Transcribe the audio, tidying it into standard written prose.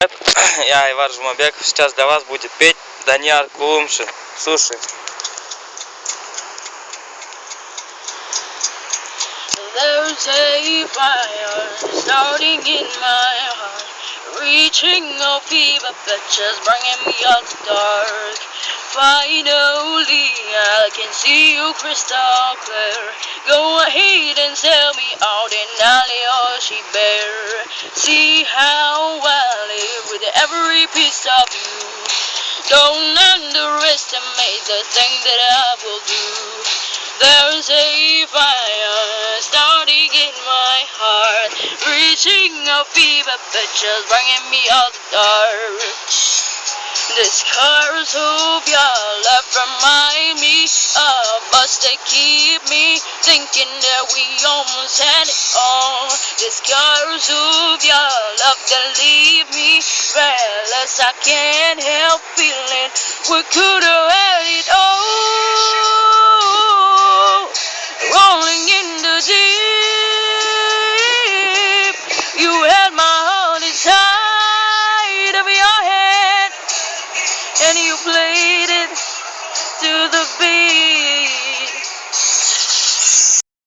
Я Айвар Жумабеков. Сейчас для вас будет петь Данияр Кулумшин. Слушай. There's a fire starting in my heart, reaching a fever pitch, just bringing me out the dark. Finally, I can see you crystal clear. Go ahead and sell me out in alley or she bear. See how I live with every piece of you. Don't underestimate the thing that I will do. There's a fire starting in my heart, reaching a fever pitch, just bringing me out the dark. The scars of your love remind me of us. They keep me thinking that we almost had it all. The scars of your love that leave me breathless. I can't help feeling we could have had it all. Rolling in the deep, you had my heart inside of your hand, and you played it to the beat